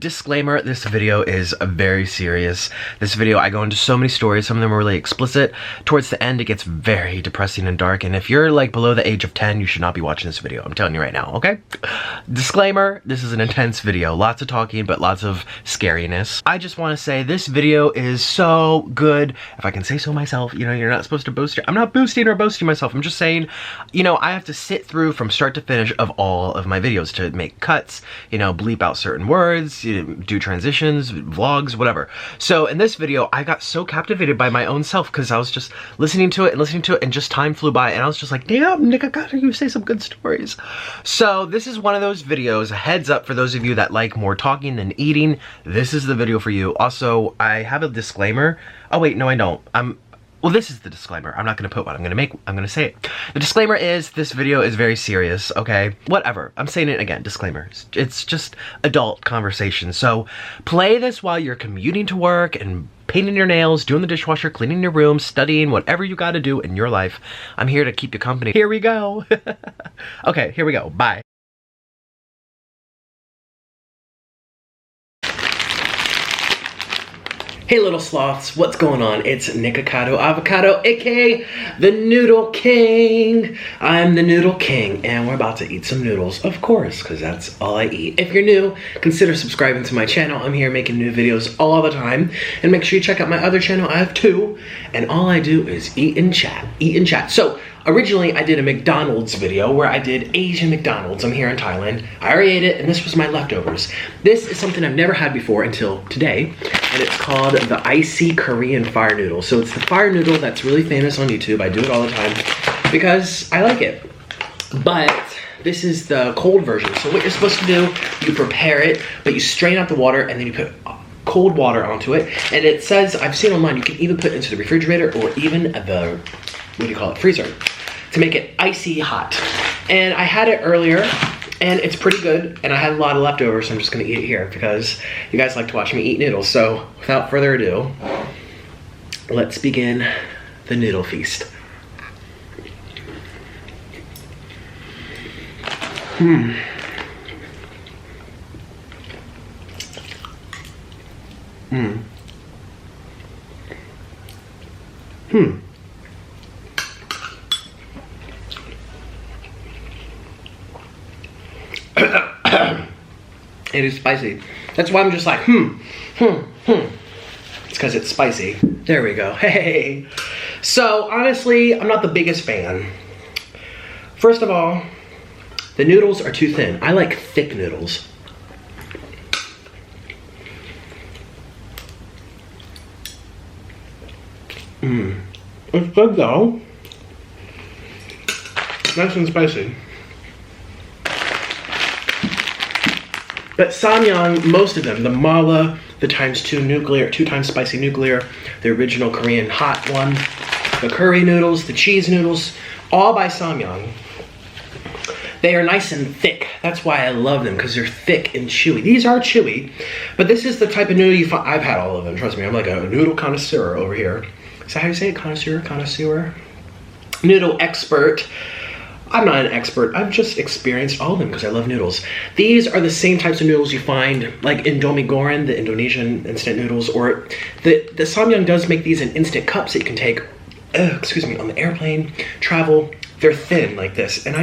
Disclaimer, this video is very serious. This video, I go into so many stories, some of them are really explicit. Towards the end, it gets very depressing and dark, and if you're like below the age of 10, you should not be watching this video. I'm telling you right now, okay? Disclaimer, this is an intense video. Lots of talking, but lots of scariness. I just want to say this video is so good. If I can say so myself, you know, you're not supposed to boast. I'm not boosting or boasting myself. I'm just saying, you know, I have to sit through from start to finish of all of my videos to make cuts, you know, bleep out certain words, do transitions, vlogs, whatever. So in this video, I got so captivated by my own self because I was just listening to it and just time flew by and I was just like, damn, Nikocado, you say some good stories. So this is one of those videos, a heads up for those of you that like more talking than eating, this is the video for you. Also, I have a disclaimer. Oh wait, no I don't. Well, this is the disclaimer. I'm not gonna put what I'm gonna say it. The disclaimer is this video is very serious, okay? Whatever, I'm saying it again, disclaimer. It's just adult conversation. So play this while you're commuting to work and painting your nails, doing the dishwasher, cleaning your room, studying, whatever you gotta do in your life. I'm here to keep you company. Here we go. Okay, here we go, bye. Hey Little Sloths, what's going on? It's Nikocado Avocado, aka the Noodle King. I'm the Noodle King, and we're about to eat some noodles, of course, because that's all I eat. If you're new, consider subscribing to my channel. I'm here making new videos all the time, and make sure you check out my other channel. I have two, and all I do is eat and chat, eat and chat. So, originally, I did a McDonald's video where I did Asian McDonald's. I'm here in Thailand. I already ate it, and this was my leftovers. This is something I've never had before until today, and it's called the Icy Korean Fire Noodle. So it's the fire noodle that's really famous on YouTube. I do it all the time because I like it. But this is the cold version. So what you're supposed to do, you prepare it, but you strain out the water, and then you put cold water onto it. And it says, I've seen online, you can even put it into the refrigerator or even the, what do you call it, freezer, to make it icy hot. And I had it earlier, and it's pretty good, and I had a lot of leftovers, so I'm just gonna eat it here because you guys like to watch me eat noodles. So without further ado, let's begin the noodle feast. Hmm. It is spicy. That's why I'm just like, It's because it's spicy. There we go. Hey. So, honestly, I'm not the biggest fan. First of all, the noodles are too thin. I like thick noodles. It's good though. Nice and spicy. But Samyang, most of them, the mala, the ×2 nuclear, 2 times spicy nuclear, the original Korean hot one, the curry noodles, the cheese noodles, all by Samyang. They are nice and thick. That's why I love them, because they're thick and chewy. These are chewy, but this is the type of noodle you find. I've had all of them, trust me. I'm like a noodle connoisseur over here. Is that how you say it? Connoisseur? Connoisseur? Noodle expert. I'm not an expert, I've just experienced all of them because I love noodles. These are the same types of noodles you find like Indomie Goreng, the Indonesian instant noodles, or the Samyang does make these in instant cups that you can take, excuse me, on the airplane, travel. They're thin like this, and I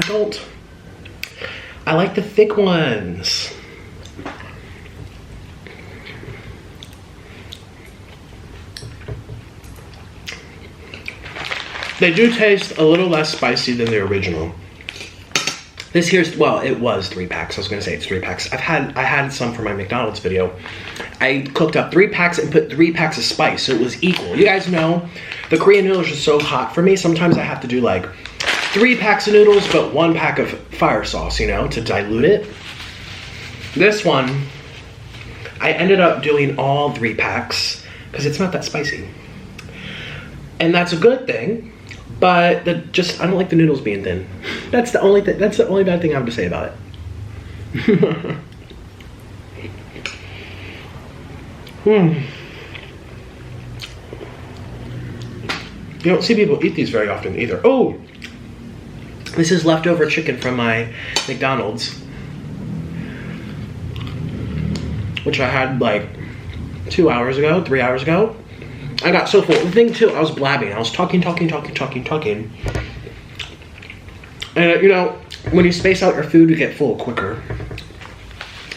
like the thick ones. They do taste a little less spicy than the original. This here's, well, it was 3 packs. I was gonna say it's 3 packs. I had some for my McDonald's video. I cooked up 3 packs and put 3 packs of spice, so it was equal. You guys know, the Korean noodles are so hot for me. Sometimes I have to do like 3 packs of noodles, but 1 pack of fire sauce, you know, to dilute it. This one, I ended up doing all 3 packs because it's not that spicy. And that's a good thing. But I don't like the noodles being thin. That's the only bad thing I have to say about it. You don't see people eat these very often either. Oh, this is leftover chicken from my McDonald's. which I had like 2 hours ago, 3 hours ago. I got so full. The thing too, I was blabbing. I was talking. And you know, when you space out your food, you get full quicker.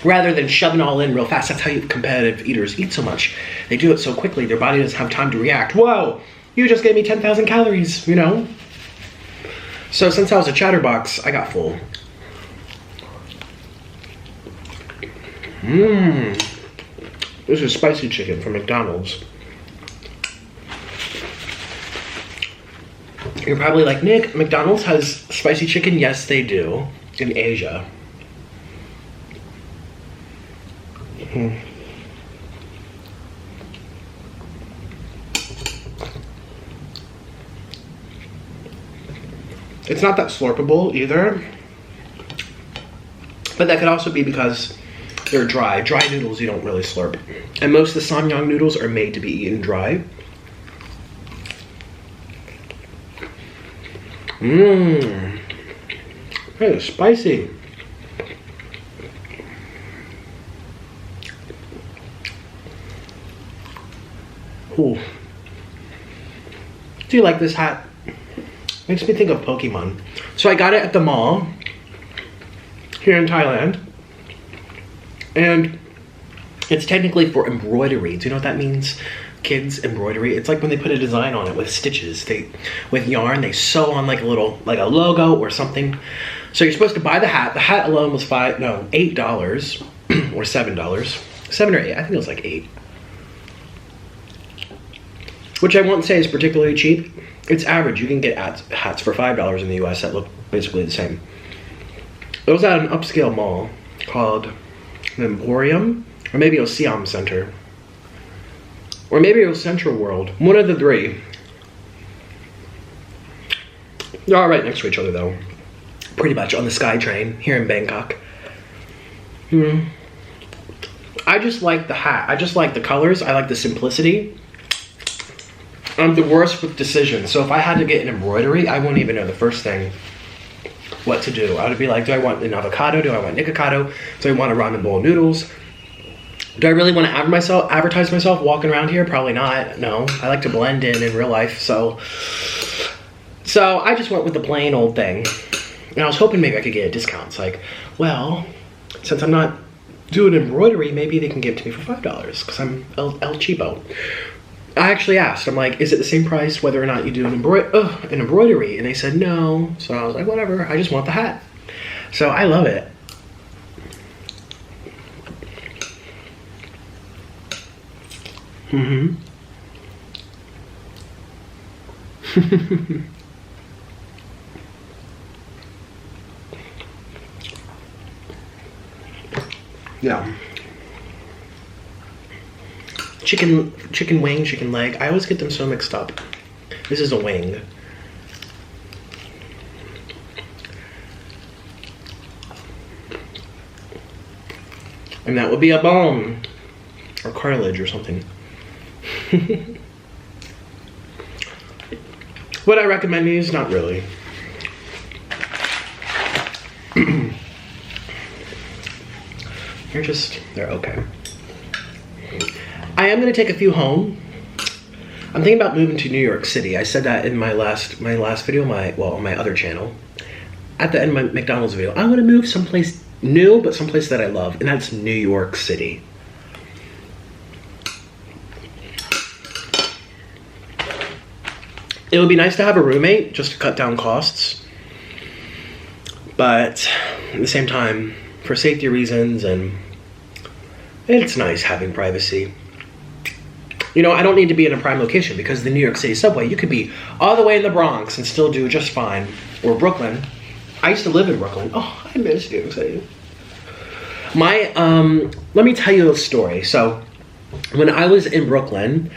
Rather than shoving all in real fast. That's how competitive eaters eat so much. They do it so quickly, their body doesn't have time to react. Whoa, you just gave me 10,000 calories, you know? So since I was a chatterbox, I got full. This is spicy chicken from McDonald's. You're probably like, Nick, McDonald's has spicy chicken? Yes, they do. In Asia. It's not that slurpable either. But that could also be because they're dry. Dry noodles you don't really slurp. And most of the Samyang noodles are made to be eaten dry. That is spicy. Ooh. Do you like this hat? Makes me think of Pokemon. So I got it at the mall here in Thailand. And it's technically for embroidery. Do you know what that means? Kids embroidery. It's like when they put a design on it with stitches. With yarn, they sew on like a little, like a logo or something. So you're supposed to buy the hat. The hat alone was $8 or $7. 7 or 8, I think it was like 8. Which I won't say is particularly cheap. It's average. You can get hats for $5 in the US that look basically the same. It was at an upscale mall called the Emporium, or maybe it was Siam Center. Or maybe it was Central World. One of the three. They're all right next to each other though. Pretty much on the SkyTrain here in Bangkok. I just like the hat. I just like the colors. I like the simplicity. I'm the worst with decisions. So if I had to get an embroidery, I wouldn't even know the first thing what to do. I would be like, do I want an avocado? Do I want Nikocado? Do I want a ramen bowl of noodles? Do I really want to advertise myself walking around here? Probably not. No. I like to blend in real life. So I just went with the plain old thing. And I was hoping maybe I could get a discount. It's like, well, since I'm not doing embroidery, maybe they can give it to me for $5 because I'm El Cheapo. I actually asked, I'm like, is it the same price whether or not you do an embroidery? And they said no. So I was like, whatever, I just want the hat. So I love it. Yeah. Chicken wing, chicken leg. I always get them so mixed up. This is a wing. And that would be a bone. Or cartilage or something. Would I recommend these? Not really. They're okay. I am gonna take a few home. I'm thinking about moving to New York City. I said that in my last video, on my other channel. At the end of my McDonald's video, I'm gonna move someplace new, but someplace that I love, and that's New York City. It would be nice to have a roommate just to cut down costs. But at the same time, for safety reasons, and it's nice having privacy. You know, I don't need to be in a prime location because the New York City subway, you could be all the way in the Bronx and still do just fine. Or Brooklyn. I used to live in Brooklyn. Oh, I miss New York City. Let me tell you a story. So, when I was in Brooklyn,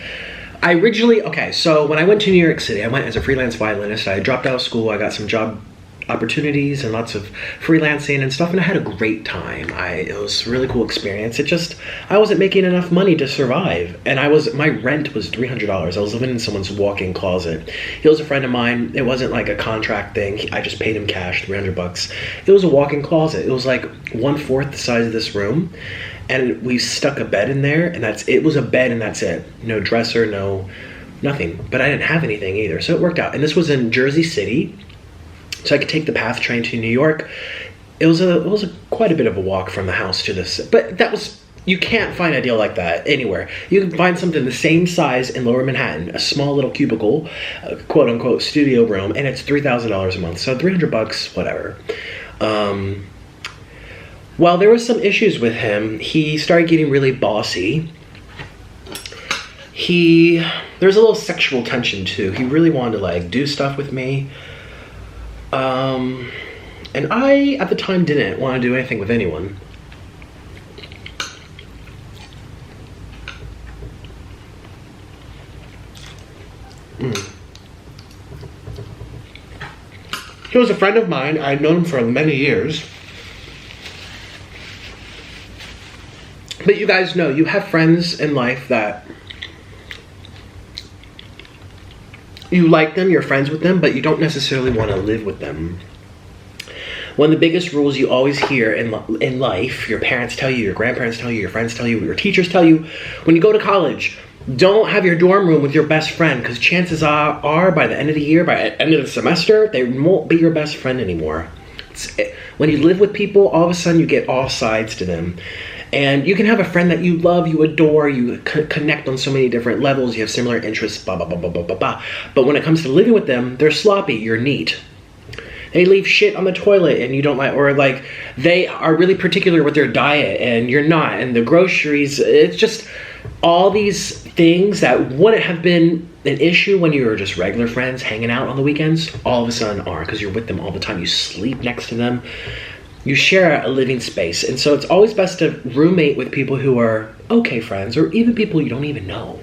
I originally, so when I went to New York City, I went as a freelance violinist. I dropped out of school, I got some job opportunities and lots of freelancing and stuff, and I had a great time. It was a really cool experience. I wasn't making enough money to survive, and my rent was $300. I was living in someone's walk-in closet. He was a friend of mine. It wasn't like a contract thing. I just paid him cash, $300. It was a walk-in closet. It was like 1/4 the size of this room, and we stuck a bed in there, and it was a bed and that's it. No dresser, no nothing. But I didn't have anything either, so it worked out. And this was in Jersey City, so I could take the PATH train to New York. It was quite a bit of a walk from the house to this, but you can't find a deal like that anywhere. You can find something the same size in Lower Manhattan, a small little cubicle, quote unquote studio room, and it's $3,000 a month, so $300, whatever. Well, there was some issues with him. He started getting really bossy. There's a little sexual tension too. He really wanted to like do stuff with me. And I, at the time, didn't want to do anything with anyone. He was a friend of mine. I'd known him for many years. But you guys know, you have friends in life that you like them, you're friends with them, but you don't necessarily want to live with them. One of the biggest rules you always hear in life, your parents tell you, your grandparents tell you, your friends tell you, your teachers tell you, when you go to college, don't have your dorm room with your best friend, because chances are by the end of the year, by the end of the semester, they won't be your best friend anymore. When you live with people, all of a sudden you get all sides to them. And you can have a friend that you love, you adore, you connect on so many different levels, you have similar interests, blah, blah, blah, blah, blah, blah, blah. But when it comes to living with them, they're sloppy, you're neat. They leave shit on the toilet and you don't like, or like they are really particular with their diet and you're not, and the groceries, it's just all these things that wouldn't have been an issue when you were just regular friends hanging out on the weekends, all of a sudden are, because you're with them all the time, you sleep next to them, you share a living space. And so it's always best to roommate with people who are okay friends, or even people you don't even know,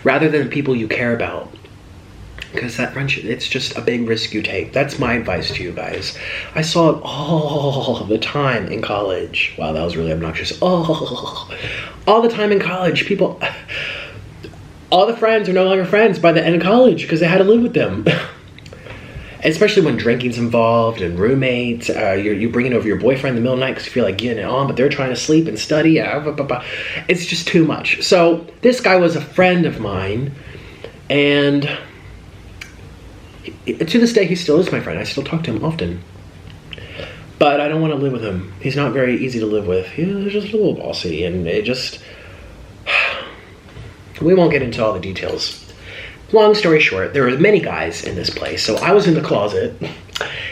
rather than people you care about. Because that friendship, it's just a big risk you take. That's my advice to you guys. I saw it all the time in college. Wow, that was really obnoxious. All the time in college, people, all the friends are no longer friends by the end of college because they had to live with them. Especially when drinking's involved and roommates, you're bringing over your boyfriend in the middle of the night because you feel like getting it on, but they're trying to sleep and study. It's just too much. So this guy was a friend of mine, and to this day, he still is my friend. I still talk to him often. But I don't want to live with him. He's not very easy to live with. He's just a little bossy, and it just... We won't get into all the details. Long story short, there were many guys in this place. So I was in the closet.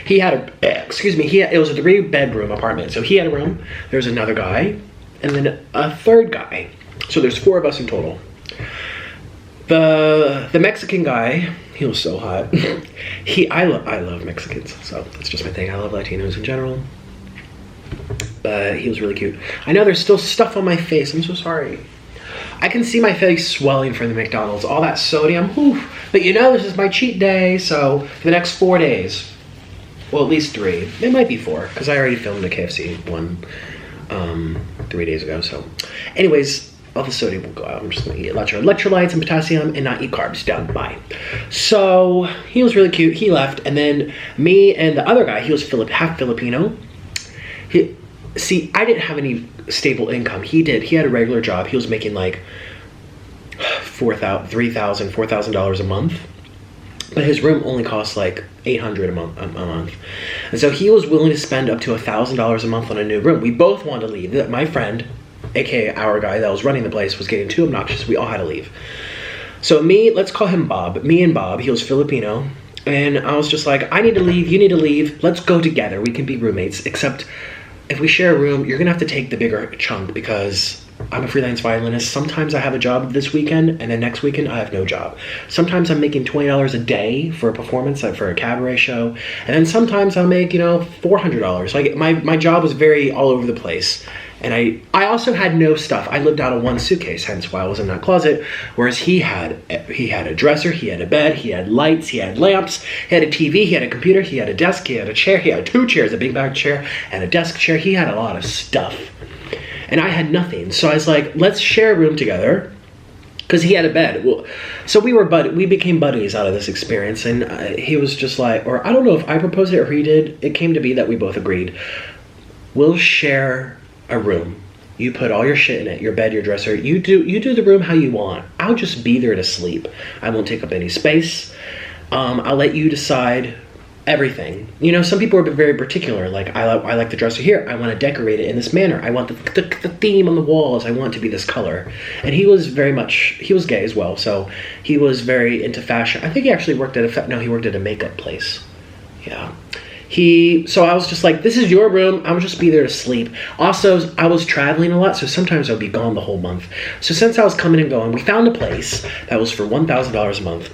He had it was a 3-bedroom apartment. So he had a room, there's another guy, and then a third guy. So there's 4 of us in total. The Mexican guy, he was so hot. I love Mexicans, so that's just my thing. I love Latinos in general. But he was really cute. I know there's still stuff on my face. I'm so sorry. I can see my face swelling from the McDonald's. All that sodium. Whew. But you know, this is my cheat day. So for the next 4 days, well, at least 3. It might be 4 because I already filmed the KFC one 3 days ago. So anyways, all the sodium will go out. I'm just gonna eat electrolytes and potassium and not eat carbs. Done. Bye. So he was really cute. He left, and then me and the other guy, he was half Filipino. See, I didn't have any stable income. He did. He had a regular job. He was making like $4,000 a month. But his room only cost like $800 a month. And so he was willing to spend up to $1,000 a month on a new room. We both wanted to leave. My friend, aka our guy that was running the place, was getting too obnoxious. We all had to leave. So let's call him Bob. Me and Bob, he was Filipino. And I was just like, I need to leave, you need to leave. Let's go together. We can be roommates. Except if we share a room, you're gonna have to take the bigger chunk because I'm a freelance violinist. Sometimes I have a job this weekend, and then next weekend I have no job. Sometimes I'm making $20 a day for a performance, like for a cabaret show, and then sometimes I'll make, $400. Like my job was very all over the place. And I also had no stuff. I lived out of one suitcase, hence why I was in that closet. Whereas he had a dresser, he had a bed, he had lights, he had lamps, he had a TV, he had a computer, he had a desk, he had a chair, he had 2 chairs, a big back chair and a desk chair. He had a lot of stuff. And I had nothing. So I was like, let's share a room together. Because he had a bed. Well, so we became buddies out of this experience. And he was just like, or I don't know if I proposed it or he did. It came to be that we both agreed. We'll share a room. You put all your shit in it, your bed, your dresser. You do the room how you want. I'll just be there to sleep. I won't take up any space. I'll let you decide everything. You know, some people are very particular. Like, I like the dresser here. I want to decorate it in this manner. I want the theme on the walls. I want it to be this color. And he was he was gay as well. So he was very into fashion. I think he actually worked at he worked at a makeup place. Yeah. So I was just like, this is your room. I'll just be there to sleep. Also, I was traveling a lot, so sometimes I would be gone the whole month. So since I was coming and going, we found a place that was for $1,000 a month.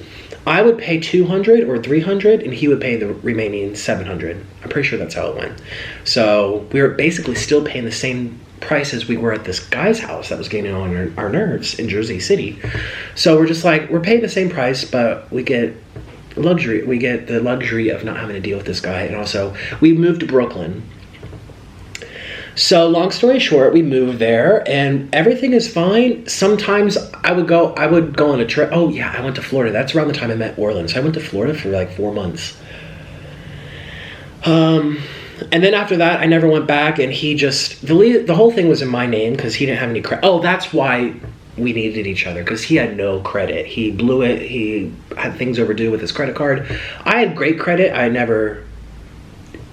I would pay $200 or $300, and he would pay the remaining $700. I'm pretty sure that's how it went. So we were basically still paying the same price as we were at this guy's house that was getting on our nerves in Jersey City. So we're just like, we're paying the same price, but we get luxury. We get the luxury of not having to deal with this guy. And also, we moved to Brooklyn. So long story short, we moved there and everything is fine. Sometimes I would go on a trip. Oh yeah, I went to Florida. That's around the time I met Orland. So I went to Florida for like 4 months. And then after that, I never went back, and he just, the whole thing was in my name because he didn't have any credit. Oh, that's why we needed each other, because he had no credit. He blew it. He had things overdue with his credit card. I had great credit. I never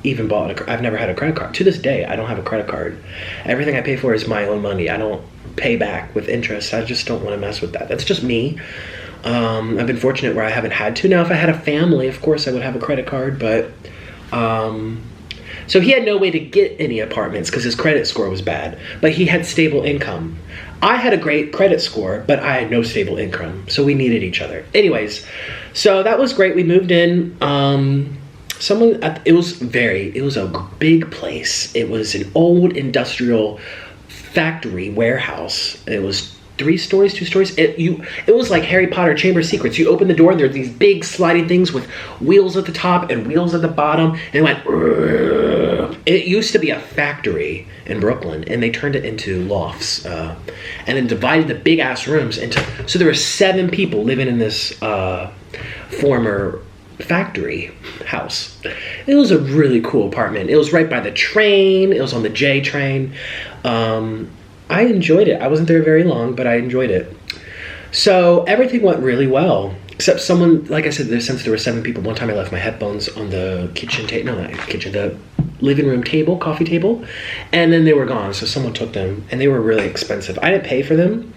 even I've never had a credit card. To this day, I don't have a credit card. Everything I pay for is my own money. I don't pay back with interest. I just don't want to mess with that. That's just me. I've been fortunate where I haven't had to. Now, if I had a family, of course I would have a credit card, but so he had no way to get any apartments because his credit score was bad, but he had stable income. I had a great credit score, but I had no stable income, so we needed each other. Anyways, so that was great. We moved in. It was a big place. It was an old industrial factory warehouse. It was 3 stories, 2 stories. It was like Harry Potter Chamber of Secrets. You open the door and there are these big sliding things with wheels at the top and wheels at the bottom, and it went. It used to be a factory in Brooklyn, and they turned it into lofts, and then divided the big ass rooms into. So there were 7 people living in this former factory house. It was a really cool apartment. It was right by the train. It was on the J train. I enjoyed it. I wasn't there very long, but I enjoyed it. So everything went really well, except someone, like I said, since there were 7 people, one time I left my headphones on the the living room table, coffee table, and then they were gone. So someone took them, and they were really expensive. I didn't pay for them.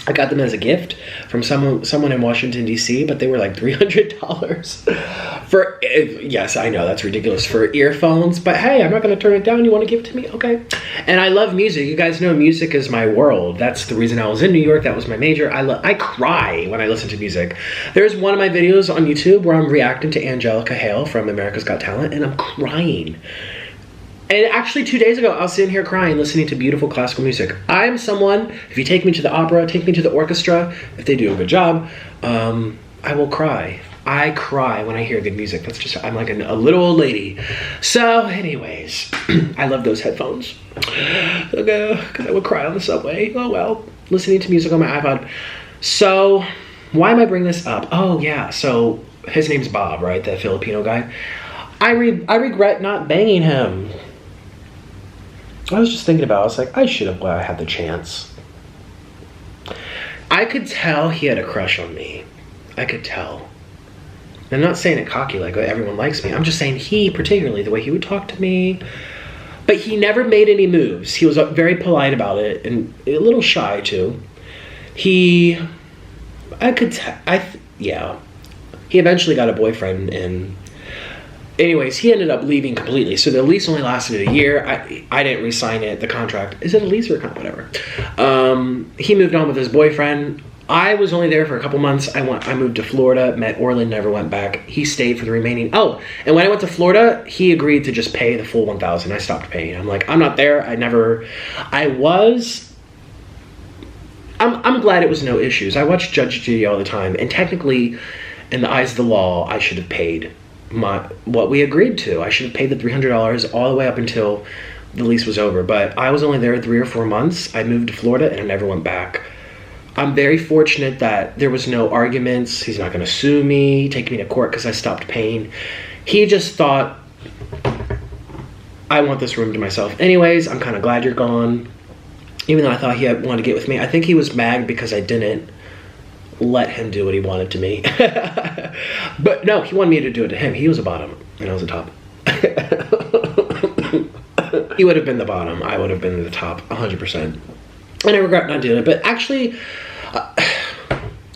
I got them as a gift from someone in Washington, D.C., but they were like $300 for, yes, I know, that's ridiculous, for earphones, but hey, I'm not going to turn it down. You want to give it to me? Okay. And I love music. You guys know music is my world. That's the reason I was in New York. That was my major. I cry when I listen to music. There's one of my videos on YouTube where I'm reacting to Angelica Hale from America's Got Talent, and I'm crying. And actually 2 days ago, I was sitting here crying, listening to beautiful classical music. I'm someone, if you take me to the opera, take me to the orchestra, if they do a good job, I will cry. I cry when I hear good music. That's just, I'm like a little old lady. So anyways, I love those headphones. Because I would cry on the subway. Oh well, listening to music on my iPod. So why am I bringing this up? Oh yeah, so his name's Bob, right? The Filipino guy. I regret not banging him. I was just thinking about it. I was like, I should have while I had the chance. I could tell he had a crush on me. I could tell. I'm not saying it cocky like everyone likes me. I'm just saying he, particularly, the way he would talk to me. But he never made any moves. He was very polite about it and a little shy too. He eventually got a boyfriend, and anyways, he ended up leaving completely. So the lease only lasted a year. I didn't re-sign it, the contract. Is it a lease or a contract? Whatever. He moved on with his boyfriend. I was only there for a couple months. I moved to Florida, met Orland, never went back. He stayed for the remaining. Oh, and when I went to Florida, he agreed to just pay the full $1,000. I stopped paying. I'm like, I'm not there. I'm glad it was no issues. I watch Judge Judy all the time, and technically, in the eyes of the law, I should have paid what we agreed to. I should have paid the $300 all the way up until the lease was over. But I was only there 3 or 4 months. I moved to Florida and I never went back. I'm very fortunate that there was no arguments. He's not going to sue me, take me to court because I stopped paying. He just thought, I want this room to myself. Anyways, I'm kind of glad you're gone. Even though I thought he wanted to get with me. I think he was mad because I didn't let him do what he wanted to me. But no, he wanted me to do it to him. He was a bottom and I was a top. He would have been the bottom. I would have been the top 100%. And I regret not doing it. But actually,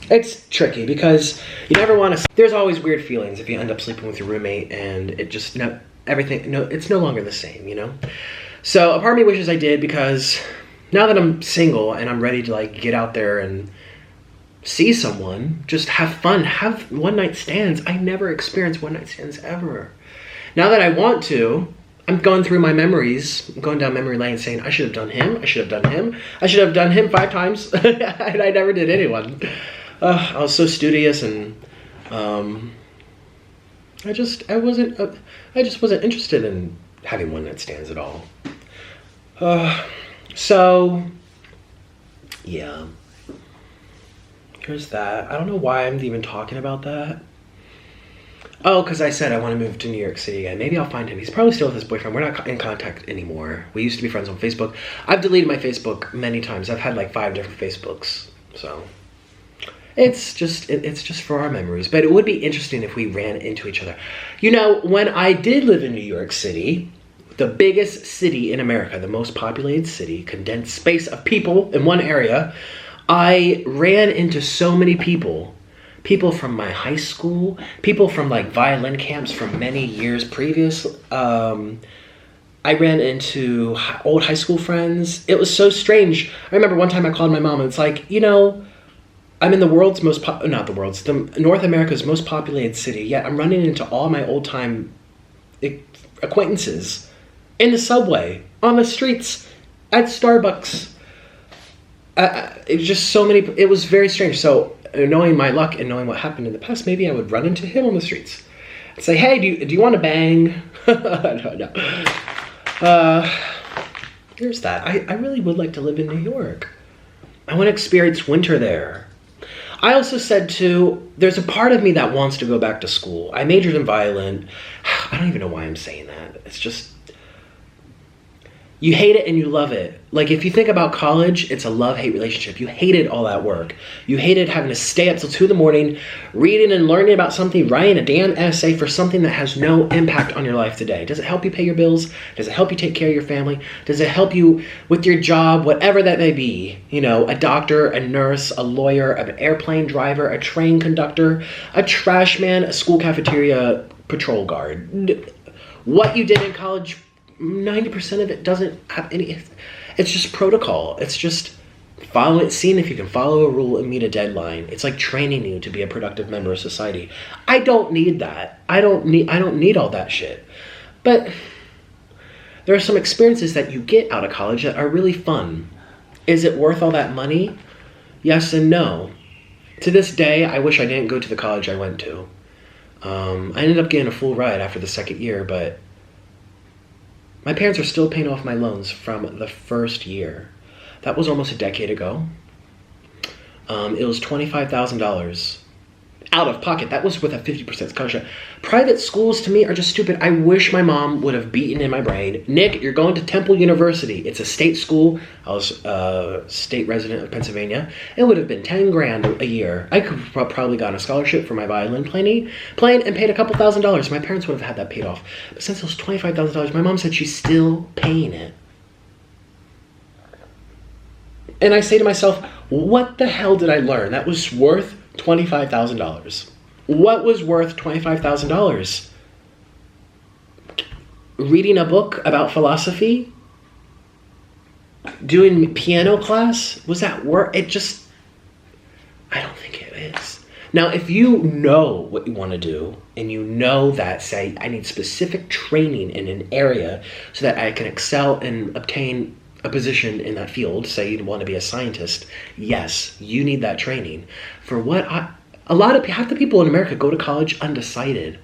it's tricky because you never want to... There's always weird feelings if you end up sleeping with your roommate and it just... it's no longer the same, you know? So a part of me wishes I did, because now that I'm single and I'm ready to like get out there and see someone, just have fun, have one-night stands. I never experienced one-night stands ever. Now that I want to, I'm going through my memories, going down memory lane saying, I should have done him, I should have done him, I should have done him 5 times, and I never did anyone. I was so studious, and I just wasn't interested in having one-night stands at all. So, yeah. Here's that. I don't know why I'm even talking about that. Oh, because I said I want to move to New York City again. Maybe I'll find him. He's probably still with his boyfriend. We're not in contact anymore. We used to be friends on Facebook. I've deleted my Facebook many times. I've had like 5 different Facebooks. So it's just for our memories. But it would be interesting if we ran into each other. You know, when I did live in New York City, the biggest city in America, the most populated city, condensed space of people in one area, I ran into so many people. People from my high school, people from like violin camps from many years previous. I ran into old high school friends. It was so strange. I remember one time I called my mom and it's like, you know, I'm in the world's the North America's most populated city, yet I'm running into all my old time acquaintances in the subway, on the streets, at Starbucks. It was just so many, it was very strange. So knowing my luck and knowing what happened in the past, maybe I would run into him on the streets and say, hey, do you want to bang? No. Here's that. I really would like to live in New York. I want to experience winter there. I also said too, there's a part of me that wants to go back to school. I majored in violin. I don't even know why I'm saying that. It's just, you hate it and you love it. Like if you think about college, it's a love-hate relationship. You hated all that work. You hated having to stay up till 2 in the morning, reading and learning about something, writing a damn essay for something that has no impact on your life today. Does it help you pay your bills? Does it help you take care of your family? Does it help you with your job, whatever that may be? You know, a doctor, a nurse, a lawyer, an airplane driver, a train conductor, a trash man, a school cafeteria patrol guard. What you did in college, 90% of it doesn't have any, it's just protocol. It's just follow it, seeing if you can follow a rule and meet a deadline. It's like training you to be a productive member of society. I don't need that. I don't need all that shit. But there are some experiences that you get out of college that are really fun. Is it worth all that money? Yes and no. To this day, I wish I didn't go to the college I went to. I ended up getting a full ride after the 2nd year, but my parents are still paying off my loans from the first year. That was almost a decade ago. It was $25,000 out of pocket. That was with a 50% scholarship. Private schools to me are just stupid. I wish my mom would have beaten in my brain, Nick, you're going to Temple University. It's a state school. I was a state resident of Pennsylvania. It would have been 10 grand a year. I could have probably gotten a scholarship for my violin playing and paid a couple $1,000s. My parents would have had that paid off. But since it was $25,000, my mom said she's still paying it. And I say to myself, what the hell did I learn that was worth $25,000? What was worth $25,000? Reading a book about philosophy? Doing piano class? Was that worth it? Just, I don't think it is. Now, if you know what you want to do, and you know that, say, I need specific training in an area so that I can excel and obtain a position in that field, say you want to be a scientist, yes, you need that training. For what half the people in America go to college undecided.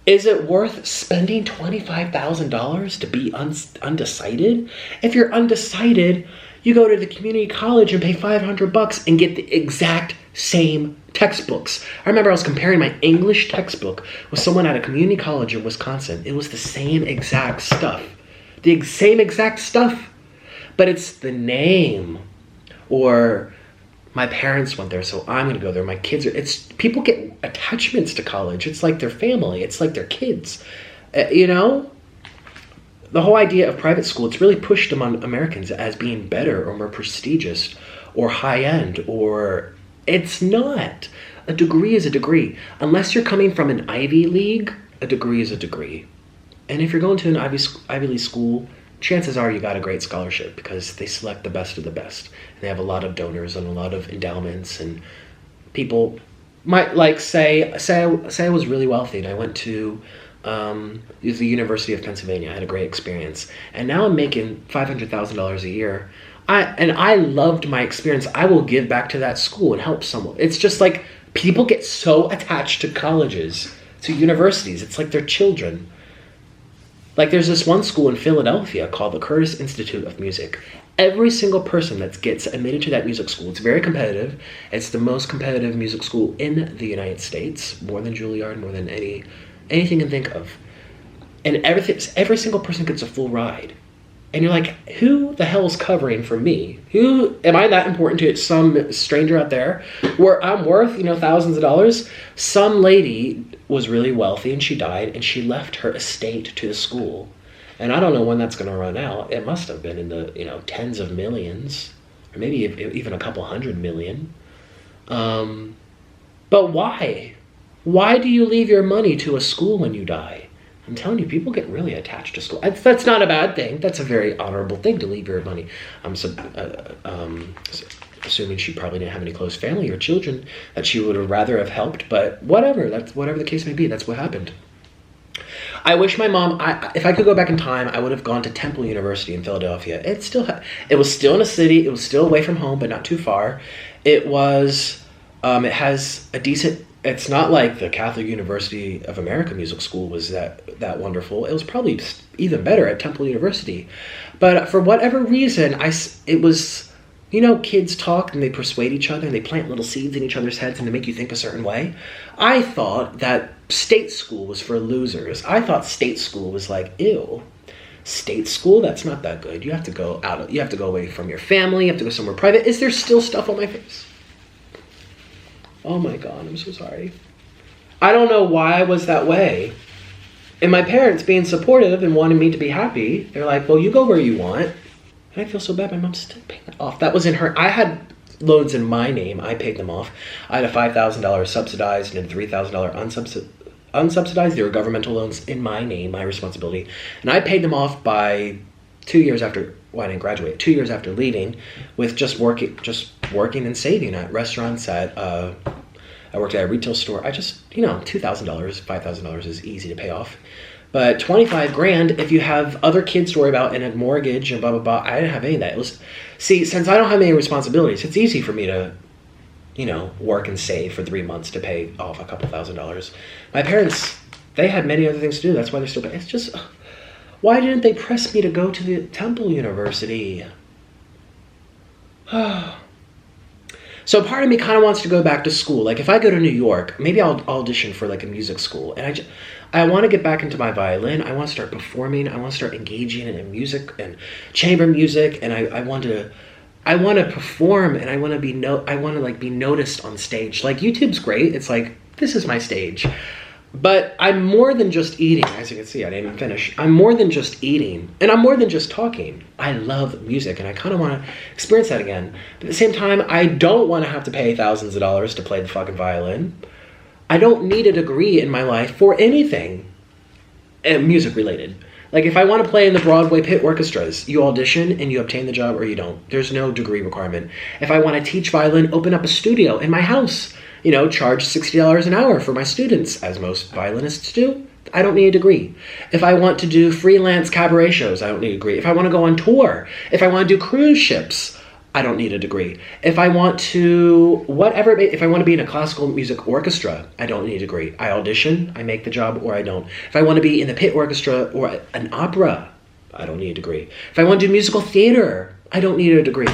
Is it worth spending $25,000 to be undecided? If you're undecided, you go to the community college and pay $500 and get the exact same textbooks. I remember I was comparing my English textbook with someone at a community college in Wisconsin. It was the same exact stuff. The same exact stuff. but it's the name. Or my parents went there, so I'm gonna go there. My kids are, people get attachments to college. It's like their family, it's like their kids. You know? The whole idea of private school, it's really pushed among Americans as being better or more prestigious or high-end, or it's not. A degree is a degree. Unless you're coming from an Ivy League, a degree is a degree. And if you're going to an Ivy League school, chances are you got a great scholarship because they select the best of the best. And they have a lot of donors and a lot of endowments, and people might like say I was really wealthy and I went to the University of Pennsylvania. I had a great experience. And now I'm making $500,000 a year. I loved my experience. I will give back to that school and help someone. It's just like people get so attached to colleges, to universities. It's like they're children. Like there's this one school in Philadelphia called the Curtis Institute of Music. Every single person that gets admitted to that music school, it's very competitive. It's the most competitive music school in the United States, more than Juilliard, more than anything you can think of. And every single person gets a full ride. And you're like, who the hell is covering for me? Who am I that important to some stranger out there where I'm worth, thousands of dollars? Some lady was really wealthy and she died and she left her estate to the school. And I don't know when that's going to run out. It must have been in the, tens of millions, or maybe even a couple $100 million. But why? Why do you leave your money to a school when you die? I'm telling you, people get really attached to school. That's not a bad thing. That's a very honorable thing to leave your money. I'm assuming she probably didn't have any close family or children that she would have rather have helped, but whatever. That's whatever the case may be. That's what happened. I wish my mom, if I could go back in time, I would have gone to Temple University in Philadelphia. It was still in a city. It was still away from home, but not too far. It has a decent, it's not like the Catholic University of America Music School was that wonderful. It was probably even better at Temple University. But for whatever reason, it was, kids talk and they persuade each other and they plant little seeds in each other's heads and they make you think a certain way. I thought that state school was for losers. I thought state school was like, ew. State school? That's not that good. You have to go you have to go away from your family. You have to go somewhere private. Is there still stuff on my face? Oh my God, I'm so sorry. I don't know why I was that way. And my parents being supportive and wanting me to be happy, they're like, well, you go where you want. And I feel so bad. My mom's still paying that off. That was in her. I had loans in my name. I paid them off. I had a $5,000 subsidized and a $3,000 unsubsidized. They were governmental loans in my name, my responsibility. And I paid them off by 2 years after, I didn't graduate, 2 years after leaving, with just working and saving at restaurants, I worked at a retail store. $2,000, $5,000 is easy to pay off. But 25 grand, if you have other kids to worry about and a mortgage and blah, blah, blah, I didn't have any of that. Since I don't have any responsibilities, it's easy for me to, work and save for 3 months to pay off a couple $1,000s. My parents, they had many other things to do. That's why they're still paying. It's just, why didn't they press me to go to the Temple University? So part of me kind of wants to go back to school. Like if I go to New York, maybe I'll audition for like a music school. And I want to get back into my violin. I want to start performing. I want to start engaging in music and chamber music. And I want to perform, and I want to be noticed on stage. Like YouTube's great. It's like, this is my stage. But I'm more than just eating. As you can see, I didn't even finish. I'm more than just eating, and I'm more than just talking. I love music, and I kind of want to experience that again. But at the same time, I don't want to have to pay thousands of dollars to play the fucking violin. I don't need a degree in my life for anything music related. Like if I want to play in the Broadway pit orchestras, you audition and you obtain the job or you don't. There's no degree requirement. If I want to teach violin, open up a studio in my house. Charge $60 an hour for my students, as most violinists do. I don't need a degree. If I want to do freelance cabaret shows, I don't need a degree. If I want to go on tour, if I want to do cruise ships, I don't need a degree. If I want to, if I want to be in a classical music orchestra, I don't need a degree. I audition, I make the job, or I don't. If I want to be in the pit orchestra or an opera, I don't need a degree. If I want to do musical theater, I don't need a degree.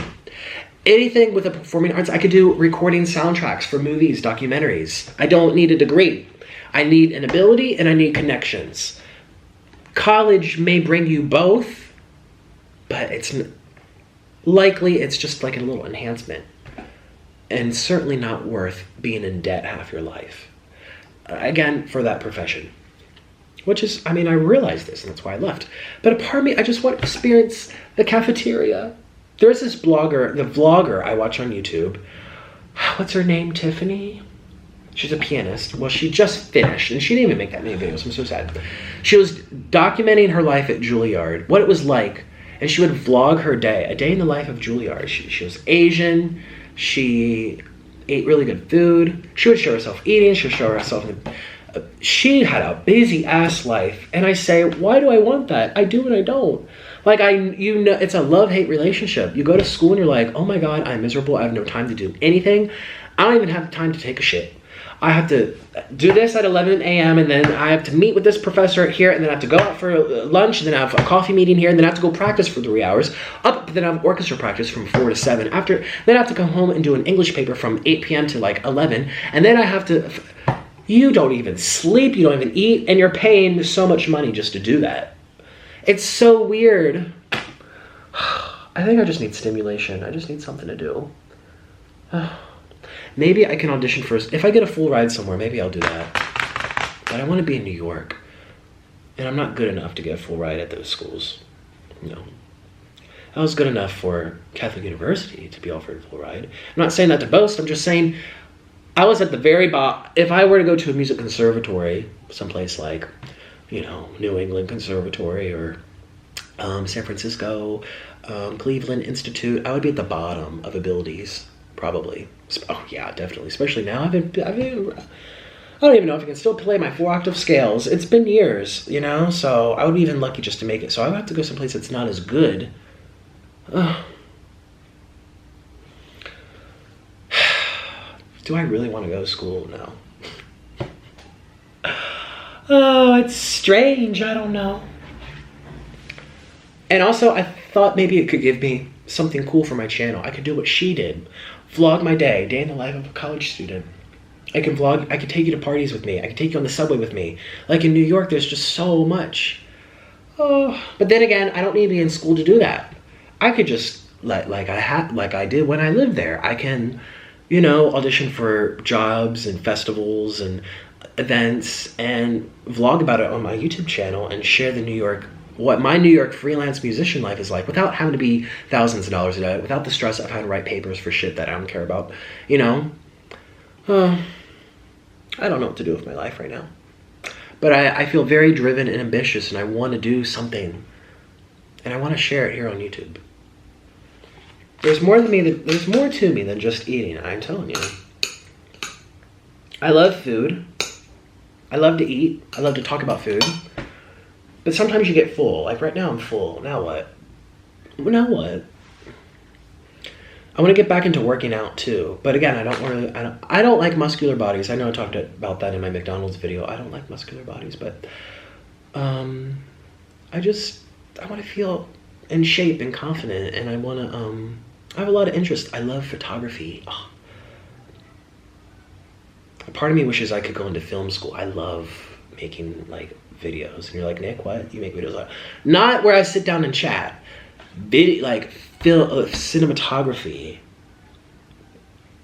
Anything with the performing arts, I could do recording soundtracks for movies, documentaries. I don't need a degree. I need an ability and I need connections. College may bring you both, but likely it's just like a little enhancement. And certainly not worth being in debt half your life. Again, for that profession. Which is, I mean, I realized this and that's why I left. But a part of me, I just want to experience the cafeteria. There's this blogger, the vlogger I watch on YouTube. What's her name? Tiffany? She's a pianist. Well, she just finished, and she didn't even make that many videos. I'm so sad. She was documenting her life at Juilliard, what it was like, and she would vlog her day, a day in the life of Juilliard. She was Asian. She ate really good food. She would show herself eating. She would show herself. She had a busy ass life, and I say, why do I want that? I do and I don't. Like, you know, it's a love-hate relationship. You go to school and you're like, oh my God, I'm miserable. I have no time to do anything. I don't even have time to take a shit. I have to do this at 11 a.m. and then I have to meet with this professor here, and then I have to go out for lunch, and then I have a coffee meeting here, and then I have to go practice for 3 hours. Then I have orchestra practice from 4 to 7. Then I have to come home and do an English paper from 8 p.m. to like 11. And then I have to, you don't even sleep, you don't even eat, and you're paying so much money just to do that. It's so weird. I think I just need stimulation. I just need something to do. Maybe I can audition first. If I get a full ride somewhere, maybe I'll do that. But I want to be in New York. And I'm not good enough to get a full ride at those schools. No. I was good enough for Catholic University to be offered a full ride. I'm not saying that to boast. I'm just saying I was at the very bottom. If I were to go to a music conservatory, someplace like, you know, New England Conservatory or San Francisco, Cleveland Institute, I would be at the bottom of abilities. Probably. Oh yeah, definitely. Especially now. I don't even know if I can still play my 4-octave scales. It's been years, you know? So I would be even lucky just to make it. So I would have to go someplace that's not as good. Do I really want to go to school? No. Oh, it's strange. I don't know. And also, I thought maybe it could give me something cool for my channel. I could do what she did. Vlog my day in the life of a college student. I can vlog, I can take you to parties with me. I can take you on the subway with me. Like in New York, there's just so much. Oh, but then again, I don't need to be in school to do that. I could just, like I did when I lived there. I can, you know, audition for jobs and festivals and events and vlog about it on my YouTube channel and share what my New York freelance musician life is like without having to be thousands of dollars a day, without the stress of having to write papers for shit that I don't care about, you know? I don't know what to do with my life right now. But I feel very driven and ambitious, and I want to do something. And I want to share it here on YouTube. There's more to me than just eating, I'm telling you. I love food. I love to eat. I love to talk about food. But sometimes you get full. Like right now I'm full. Now what? Now what? I want to get back into working out too. But again, I don't like muscular bodies. I know I talked about that in my McDonald's video. I don't like muscular bodies, but I want to feel in shape and confident, and I want to I have a lot of interest. I love photography. Oh. A part of me wishes I could go into film school. I love making like videos. And you're like, Nick, what? You make videos like not where I sit down and chat. Like film cinematography.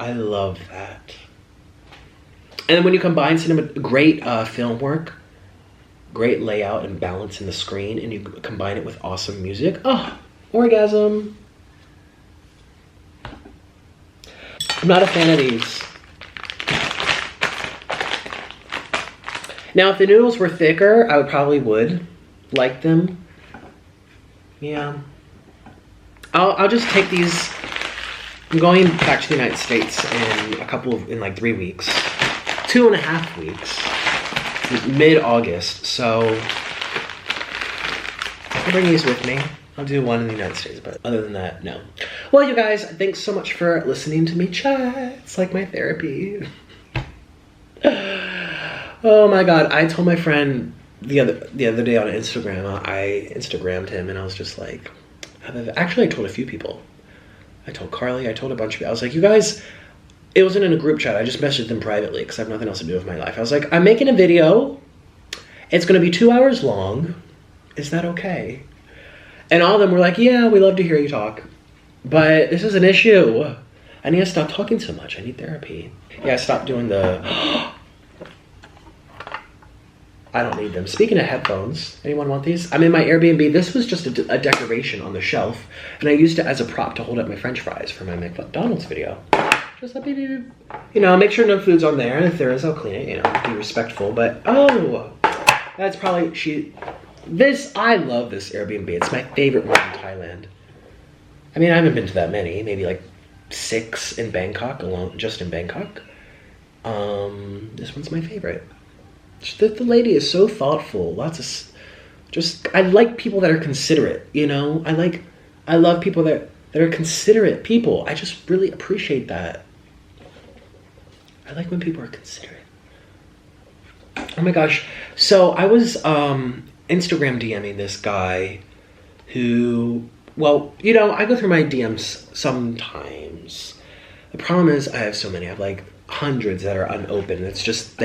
I love that. And then when you combine great film work, great layout and balance in the screen, and you combine it with awesome music, oh, orgasm. I'm not a fan of these. Now, if the noodles were thicker, I probably would like them. Yeah. I'll just take these. I'm going back to the United States in like 3 weeks. 2.5 weeks. Mid-August. So I'll bring these with me. I'll do one in the United States, but other than that, no. Well, you guys, thanks so much for listening to me chat. It's like my therapy. Oh my God, I told my friend the other day on Instagram, I Instagrammed him, and I was just like, actually I told a few people. I told Carly, I told a bunch of people. I was like, you guys, it wasn't in a group chat. I just messaged them privately because I have nothing else to do with my life. I was like, I'm making a video. It's going to be 2 hours long. Is that okay? And all of them were like, yeah, we love to hear you talk. But this is an issue. I need to stop talking so much. I need therapy. Yeah, stop doing the... I don't need them. Speaking of headphones, anyone want these? I'm in my Airbnb. This was just a decoration on the shelf, and I used it as a prop to hold up my French fries for my McDonald's video. Just like, you know, make sure no food's on there, and if there is, I'll clean it, you know, be respectful. But, oh, that's probably, I love this Airbnb. It's my favorite one in Thailand. I mean, I haven't been to that many, maybe like 6 in Bangkok alone, just in Bangkok. This one's my favorite. The lady is so thoughtful. Lots of, I like people that are considerate, you know? I love people that are considerate people. I just really appreciate that. I like when people are considerate. Oh my gosh. So I was Instagram DMing this guy who, well, you know, I go through my DMs sometimes. The problem is I have so many. I have like hundreds that are unopened. It's just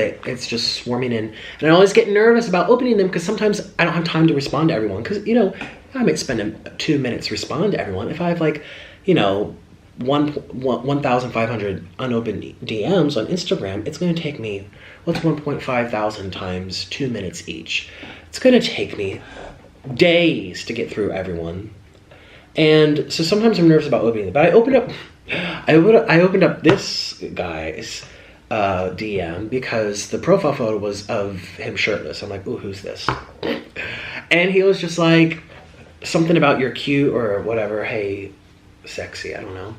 swarming in, and I always get nervous about opening them because sometimes I don't have time to respond to everyone, because, you know, I might spend 2 minutes to respond to everyone. If I have, like, you know, 1,500 unopened DMs on Instagram, it's going to take me, what's 1.5 thousand times 2 minutes each? It's going to take me days to get through everyone. And so sometimes I'm nervous about opening them, but I opened up this guy's DM because the profile photo was of him shirtless. I'm like, ooh, who's this? And he was just like, something about you're cute or whatever. Hey, sexy, I don't know.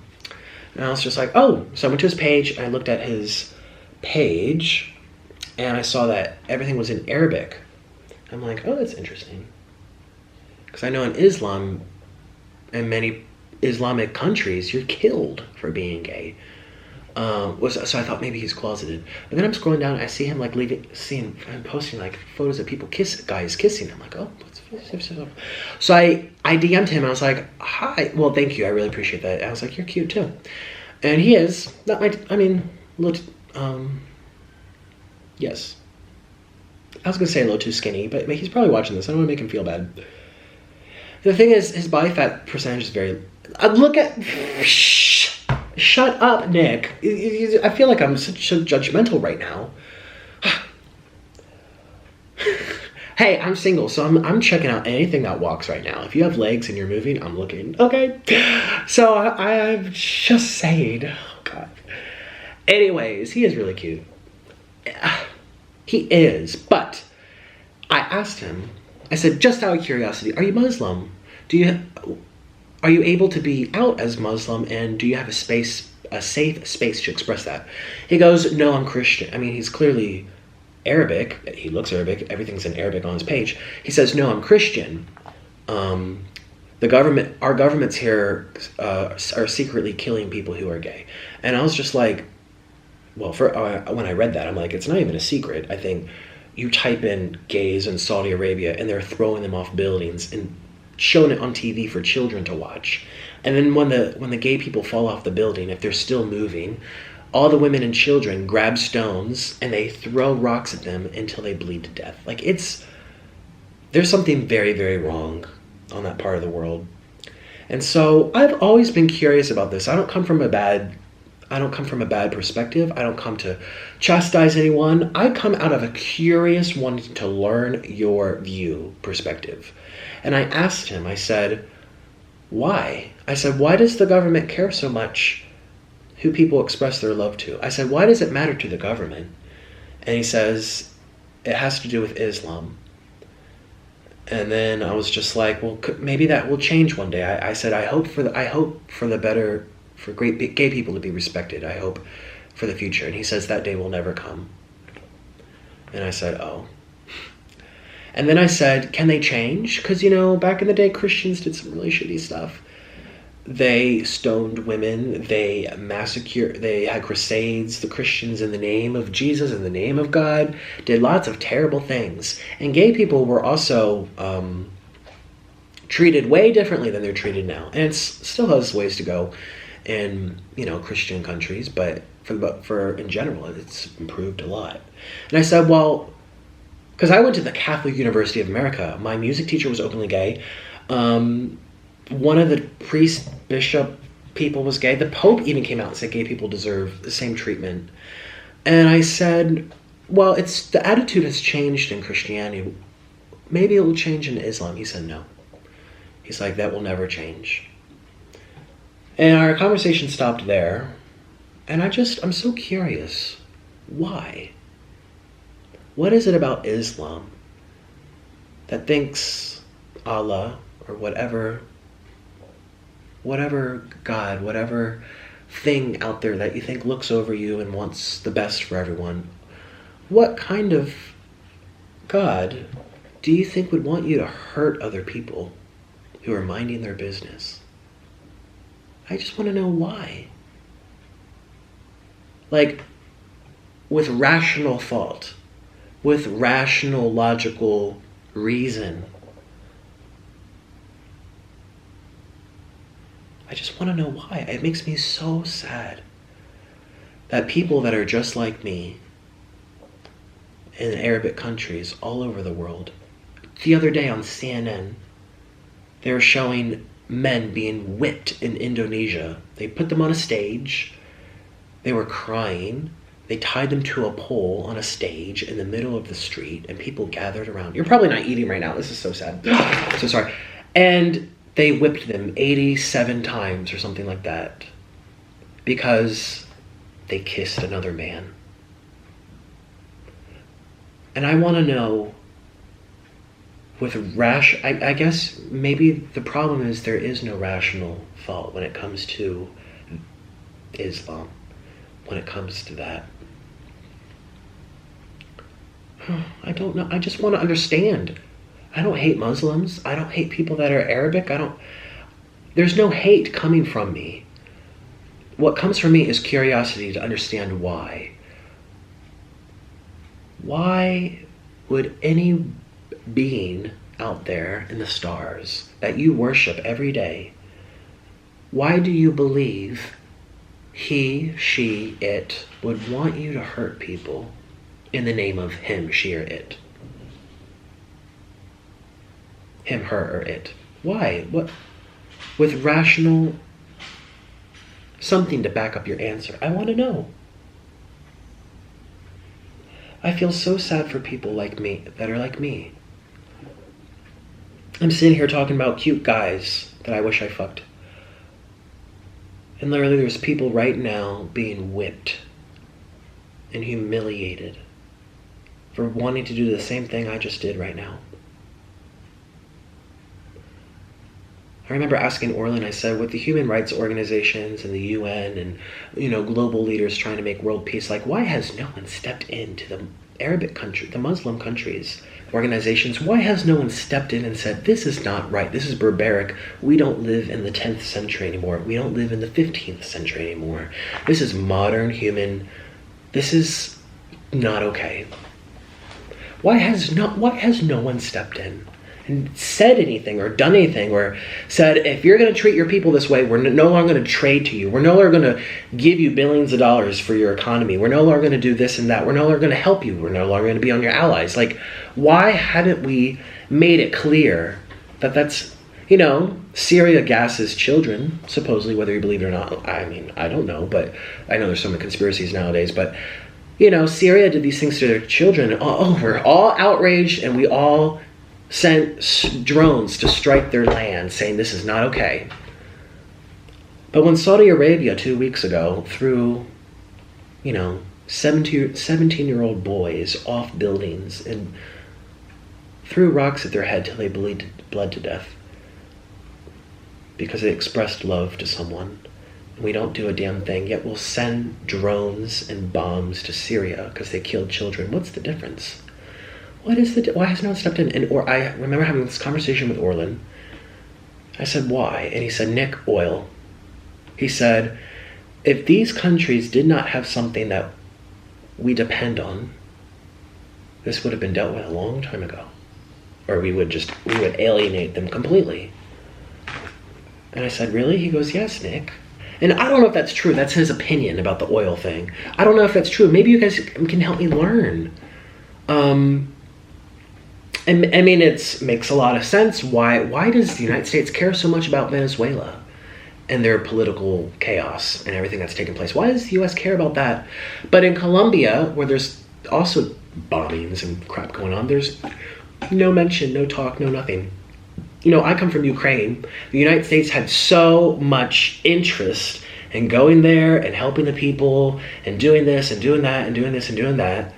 And I was just like, oh. So I went to his page and I looked at his page and I saw that everything was in Arabic. I'm like, oh, that's interesting. Because I know in Islam, in many Islamic countries, you're killed for being gay. So I thought maybe he's closeted. But then I'm scrolling down and I see him like posting like photos of people guys kissing. I'm like, oh, what's this? So I DM'd him. I was like, hi. Well, thank you. I really appreciate that. I was like, you're cute too. And he is. Yes. I was going to say a little too skinny, but he's probably watching this. I don't want to make him feel bad. The thing is, his body fat percentage is very... Shut up, Nick. I feel like I'm so judgmental right now. Hey, I'm single, so I'm checking out anything that walks right now. If you have legs and you're moving, I'm looking. Okay. So I'm just saying. Oh, God. Anyways, he is really cute. He is, but I asked him, I said, just out of curiosity, are you Muslim? Are you able to be out as Muslim, and do you have a safe space to express that? He goes, no, I'm Christian. I mean, he's clearly Arabic. He looks Arabic. Everything's in Arabic on his page. He says, no, I'm Christian. Our governments here are secretly killing people who are gay. And I was just like, well, when I read that, I'm like, it's not even a secret. I think you type in gays in Saudi Arabia and they're throwing them off buildings and showing it on TV for children to watch. And then when the gay people fall off the building, if they're still moving, all the women and children grab stones and they throw rocks at them until they bleed to death. Like, there's something very, very wrong on that part of the world. And so I've always been curious about this. I don't come from a bad perspective. I don't come to chastise anyone. I come out of a curious wanting to learn your view perspective. And I asked him, I said, why? I said, why does the government care so much who people express their love to? I said, why does it matter to the government? And he says, it has to do with Islam. And then I was just like, well, maybe that will change one day. I said, I hope for the better, for gay people to be respected. I hope for the future. And he says that day will never come. And I said, oh. And then I said, can they change? Because, back in the day, Christians did some really shitty stuff. They stoned women. They had crusades. The Christians, in the name of Jesus, in the name of God, did lots of terrible things. And gay people were also treated way differently than they're treated now. And it still has ways to go in, Christian countries. But for in general, it's improved a lot. And I said, well, because I went to the Catholic University of America. My music teacher was openly gay. One of the people was gay. The Pope even came out and said gay people deserve the same treatment. And I said, well, the attitude has changed in Christianity. Maybe it will change in Islam. He said no. He's like, that will never change. And our conversation stopped there. And I'm so curious. Why? What is it about Islam that thinks Allah or whatever God, whatever thing out there that you think looks over you and wants the best for everyone, what kind of God do you think would want you to hurt other people who are minding their business? I just want to know why. Like, with rational thought, with rational, logical reason, I just want to know why. It makes me so sad that people that are just like me in Arabic countries all over the world, the other day on CNN, they were showing men being whipped in Indonesia. They put them on a stage. They were crying. They tied them to a pole on a stage in the middle of the street, and people gathered around. You're probably not eating right now. This is so sad. So sorry. And they whipped them 87 times or something like that because they kissed another man. And I want to know, I guess maybe the problem is there is no rational thought when it comes to Islam, when it comes to that. I don't know. I just want to understand. I don't hate Muslims. I don't hate people that are Arabic. There's no hate coming from me. What comes from me is curiosity to understand why. Why would any being out there in the stars that you worship every day, why do you believe he, she, it would want you to hurt people in the name of him, she, or it? Him, her, or it. Why? What? With rational something to back up your answer. I want to know. I feel so sad for people like me, that are like me. I'm sitting here talking about cute guys that I wish I fucked. And literally there's people right now being whipped and humiliated for wanting to do the same thing I just did right now. I remember asking Orlin, I said, with the human rights organizations and the UN and, global leaders trying to make world peace, like, why has no one stepped into the Arabic country, the Muslim countries, organizations? Why has no one stepped in and said, this is not right, this is barbaric, we don't live in the 10th century anymore, we don't live in the 15th century anymore, this is modern human, this is not okay. Why has no one stepped in and said anything or done anything or said, if you're going to treat your people this way, we're no longer going to trade to you. We're no longer going to give you billions of dollars for your economy. We're no longer going to do this and that. We're no longer going to help you. We're no longer going to be on your allies. Like, why hadn't we made it clear that that's, Syria gasses children, supposedly, whether you believe it or not. I mean, I don't know, but I know there's so many conspiracies nowadays, but Syria did these things to their children. Oh, we're all outraged and we all sent drones to strike their land, saying this is not okay. But when Saudi Arabia 2 weeks ago threw, 17-year-old boys off buildings and threw rocks at their head till they bled to death because they expressed love to someone, and we don't do a damn thing, yet we'll send drones and bombs to Syria because they killed children. What's the difference? Why has no one stepped in? And I remember having this conversation with Orlin. I said, why? And he said, Nick, oil. He said, if these countries did not have something that we depend on, this would have been dealt with a long time ago. Or we would alienate them completely. And I said, really? He goes, yes, Nick. And I don't know if that's true. That's his opinion about the oil thing. I don't know if that's true. Maybe you guys can help me learn. And I mean, it makes a lot of sense. Why does the United States care so much about Venezuela? and their political chaos and everything that's taking place. Why does the US care about that? But in Colombia, where there's also bombings and crap going on, there's no mention, no talk, no nothing. You know, I come from Ukraine. The United States had so much interest in going there and helping the people and doing this and doing that and doing this and doing that.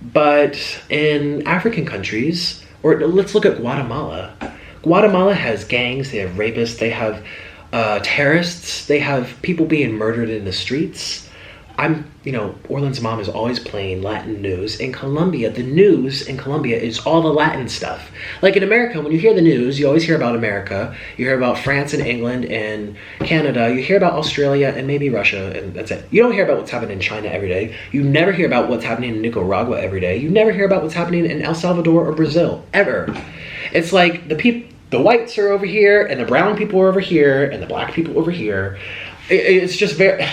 But in African countries, or let's look at Guatemala. Guatemala has gangs, they have rapists, they have terrorists, they have people being murdered in the streets. You know, Orland's mom is always playing Latin news. In Colombia, the news in Colombia is all the Latin stuff. Like in America, when you hear the news, you always hear about America. You hear about France and England and Canada. You hear about Australia and maybe Russia, and that's it. You don't hear about what's happening in China every day. You never hear about what's happening in Nicaragua every day. You never hear about what's happening in El Salvador or Brazil, ever. It's like the whites are over here, and the brown people are over here, and the black people over here. It's just very...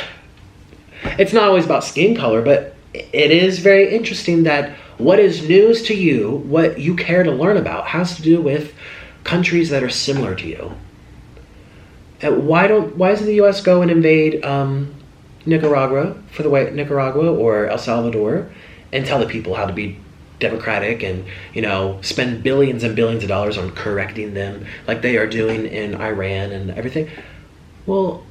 It's not always about skin color, but it is very interesting that what is news to you, what you care to learn about, has to do with countries that are similar to you. And why doesn't the U.S. go and invade Nicaragua or El Salvador and tell the people how to be democratic and, you know, spend billions and billions of dollars on correcting them like they are doing in Iran and everything? Well,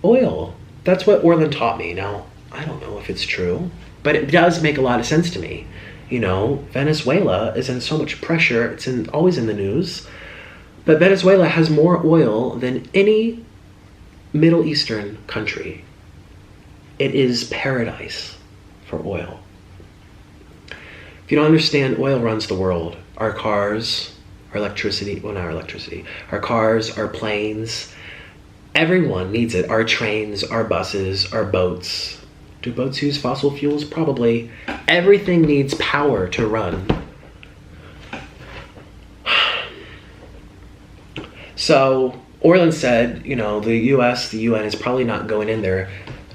oil. That's what Orland taught me. Now, I don't know if it's true, but it does make a lot of sense to me. You know, Venezuela is in so much pressure. It's always in the news. But Venezuela has more oil than any Middle Eastern country. It is paradise for oil. If you don't understand, oil runs the world. Our cars, our electricity, well, not our electricity, our cars, our planes, everyone needs it. Our trains, our buses, our boats. Do boats use fossil fuels? Probably. Everything needs power to run. So Orland said, you know, the US, the UN is probably not going in there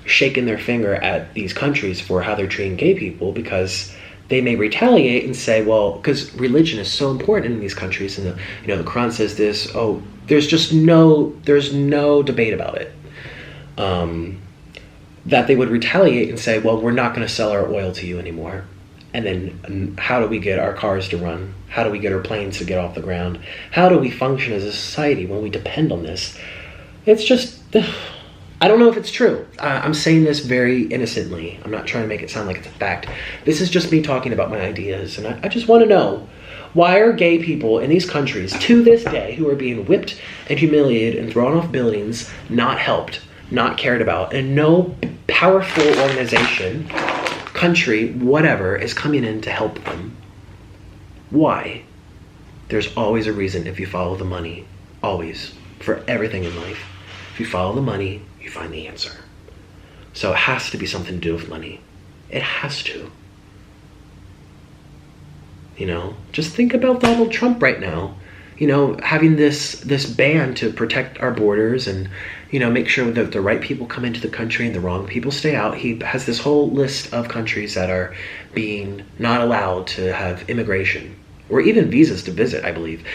shaking their finger at these countries for how they're treating gay people, because they may retaliate and say, well, because religion is so important in these countries, and the Quran says this. Oh, there's no debate about it. That they would retaliate and say, well, we're not going to sell our oil to you anymore. And then how do we get our cars to run? How do we get our planes to get off the ground? How do we function as a society when we depend on this? It's just, I don't know if it's true. I'm saying this very innocently. I'm not trying to make it sound like it's a fact. This is just me talking about my ideas. And I just want to know, why are gay people in these countries to this day who are being whipped and humiliated and thrown off buildings not helped, not cared about, and no powerful organization, country, whatever, is coming in to help them? Why? There's always a reason if you follow the money. Always. For everything in life. If you follow the money, you find the answer. So it has to be something to do with money. It has to. You know, just think about Donald Trump right now. You know, having this ban to protect our borders and, you know, make sure that the right people come into the country and the wrong people stay out. He has this whole list of countries that are being not allowed to have immigration or even visas to visit, I believe.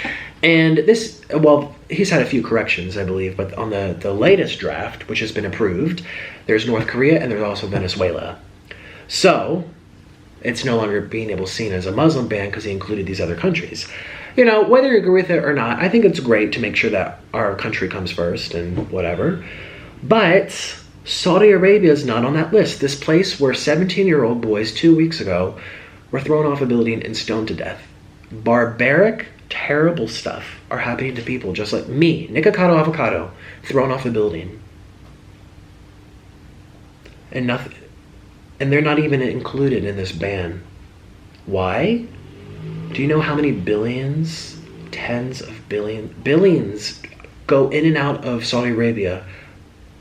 And this, well, he's had a few corrections, I believe, but on the latest draft, which has been approved, there's North Korea and there's also Venezuela. So it's no longer being able to seen as a Muslim ban because he included these other countries. You know, whether you agree with it or not, I think it's great to make sure that our country comes first and whatever. But Saudi Arabia is not on that list. This place where 17-year-old boys 2 weeks ago were thrown off a building and stoned to death. Barbaric, terrible stuff are happening to people just like me, Nikocado Avocado, thrown off a building. And nothing. And they're not even included in this ban. Why? Do you know how many billions, tens of billions go in and out of Saudi Arabia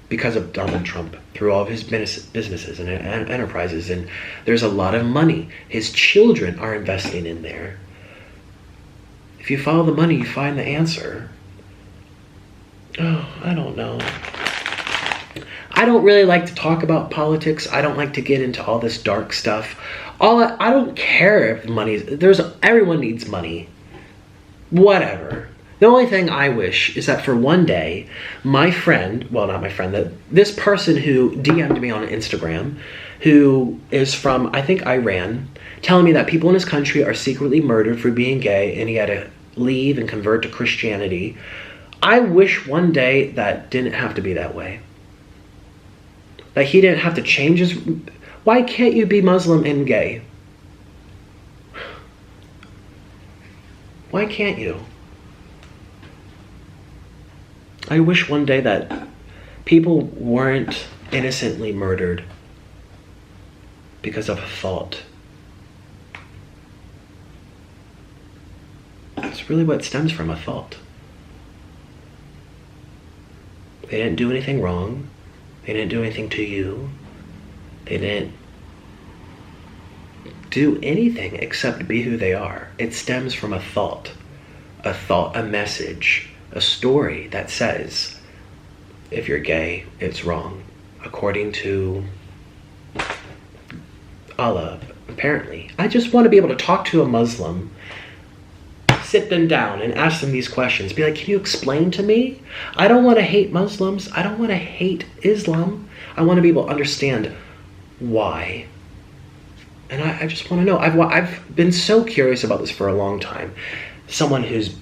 because of Donald Trump through all of his businesses and enterprises? And there's a lot of money. His children are investing in there. If you follow the money, you find the answer. Oh, I don't know. I don't really like to talk about politics. I don't like to get into all this dark stuff. I don't care if everyone needs money. Whatever. The only thing I wish is that for one day, my friend, well, not my friend, this person who DM'd me on Instagram, who is from, I think, Iran, telling me that people in his country are secretly murdered for being gay and he had to leave and convert to Christianity. I wish one day that didn't have to be that way. That he didn't have to change his... Why can't you be Muslim and gay? Why can't you? I wish one day that people weren't innocently murdered because of a thought. It's really what stems from, a thought. They didn't do anything wrong. They didn't do anything to you. They didn't do anything except be who they are. It stems from a thought, a message, a story that says, if you're gay, it's wrong. According to Allah, apparently. I just want to be able to talk to a Muslim, sit them down and ask them these questions. Be like, can you explain to me? I don't want to hate Muslims. I don't want to hate Islam. I want to be able to understand why. And I just want to know. I've been so curious about this for a long time. Someone who's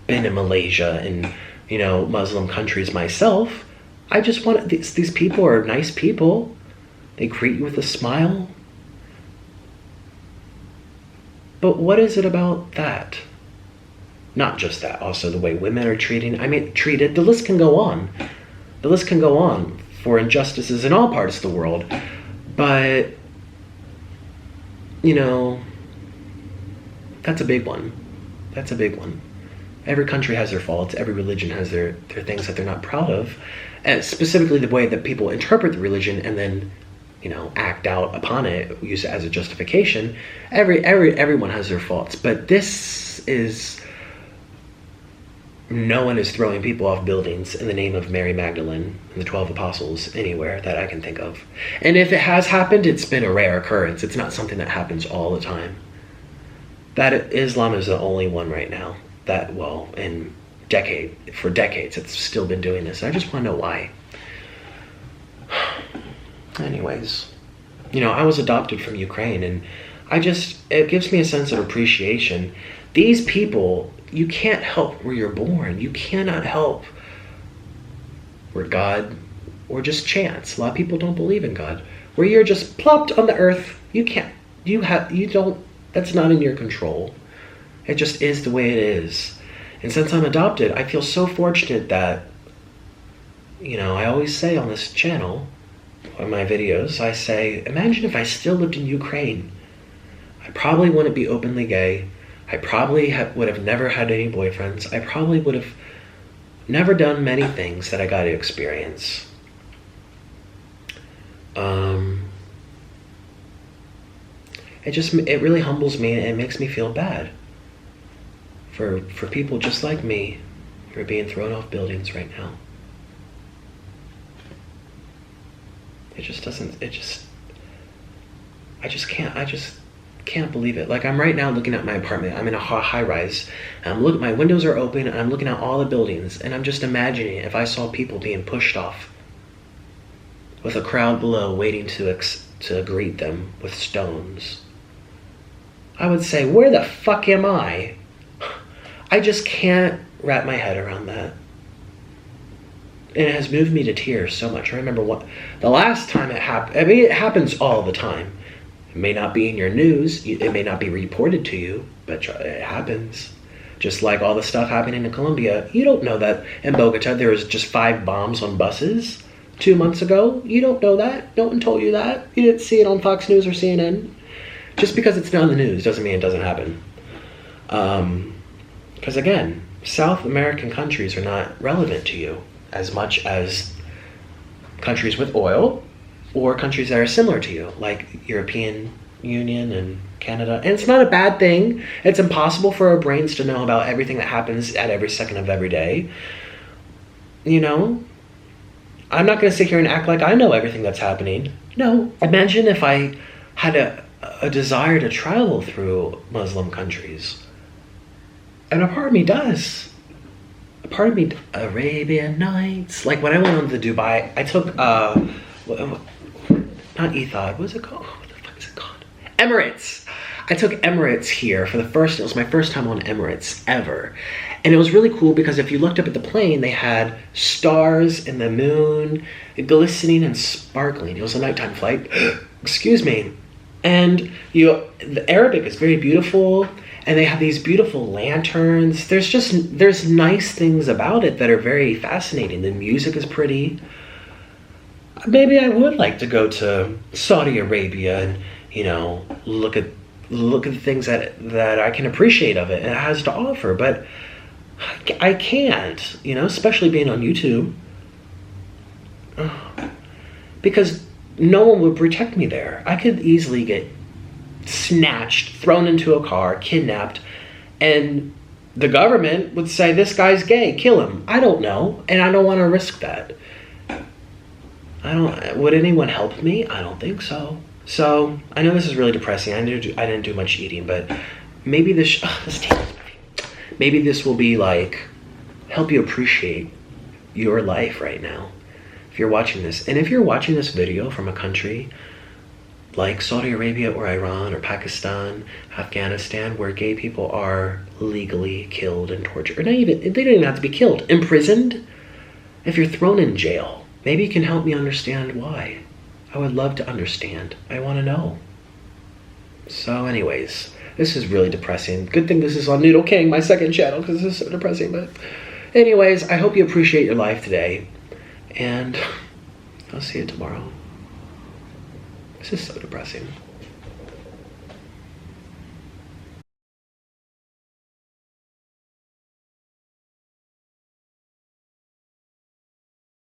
been in Malaysia and, you know, Muslim countries myself, I just want, these people are nice people. They greet you with a smile. But what is it about that? Not just that, also the way women are treated. The list can go on. The list can go on for injustices in all parts of the world. But, you know, that's a big one. That's a big one. Every country has their faults. Every religion has their things that they're not proud of. And specifically the way that people interpret the religion and then, you know, act out upon it, use it as a justification. Everyone has their faults. But this is... No one is throwing people off buildings in the name of Mary Magdalene and the 12 apostles anywhere that I can think of. And if it has happened, it's been a rare occurrence. It's not something that happens all the time. That Islam is the only one right now that, well, for decades, it's still been doing this. I just want to know why. Anyways, you know, I was adopted from Ukraine, and it gives me a sense of appreciation. These people, you can't help where you're born. You cannot help where God, or just chance. A lot of people don't believe in God. Where you're just plopped on the earth, that's not in your control. It just is the way it is. And since I'm adopted, I feel so fortunate that, you know, I always say on this channel, on my videos, I say, imagine if I still lived in Ukraine. I probably wouldn't be openly gay. I probably would have never had any boyfriends. I probably would have never done many things that I got to experience. It really humbles me, and it makes me feel bad for people just like me who are being thrown off buildings right now. I just can't believe it. Like, I'm right now looking at my apartment. I'm in a high rise. And my windows are open, and I'm looking at all the buildings, and I'm just imagining if I saw people being pushed off with a crowd below waiting to greet them with stones. I would say, where the fuck am I? I just can't wrap my head around that. And it has moved me to tears so much. I remember the last time it happened. I mean, it happens all the time. It may not be in your news. It may not be reported to you, but it happens. Just like all the stuff happening in Colombia. You don't know that in Bogota there was just 5 bombs on buses 2 months ago. You don't know that. No one told you that. You didn't see it on Fox News or CNN. Just because it's not in the news doesn't mean it doesn't happen. Because again, South American countries are not relevant to you as much as countries with oil or countries that are similar to you, like European Union and Canada. And it's not a bad thing. It's impossible for our brains to know about everything that happens at every second of every day. You know, I'm not going to sit here and act like I know everything that's happening. No. Imagine if I had a desire to travel through Muslim countries. And a part of me does. pardon me, Arabian Nights. Like when I went on the Dubai, I took, not Ethod, what is it called? What the fuck is it called? Emirates. I took Emirates here for the first, it was my first time on Emirates ever. And it was really cool because if you looked up at the plane, they had stars and the moon glistening and sparkling. It was a nighttime flight. Excuse me. And the Arabic is very beautiful, and they have these beautiful lanterns. There's nice things about it that are very fascinating. The music is pretty. Maybe I would like to go to Saudi Arabia and, you know, look at the things that I can appreciate of it and it has to offer, but I can't, you know, especially being on YouTube, because no one would protect me there. I could easily get snatched, thrown into a car, kidnapped, and the government would say, this guy's gay, kill him. I don't know, and I don't want to risk that. Would anyone help me? I don't think so. So, I know this is really depressing. I didn't do much eating, but maybe maybe this will be like, help you appreciate your life right now. If you're watching this, and if you're watching this video from a country like Saudi Arabia or Iran or Pakistan, Afghanistan, where gay people are legally killed and tortured, or not even, they don't even have to be killed, imprisoned. If you're thrown in jail, maybe you can help me understand why. I would love to understand. I want to know. So anyways, this is really depressing. Good thing this is on Noodle King, my second channel, because this is so depressing. But anyways, I hope you appreciate your life today. And I'll see you tomorrow. This is so depressing.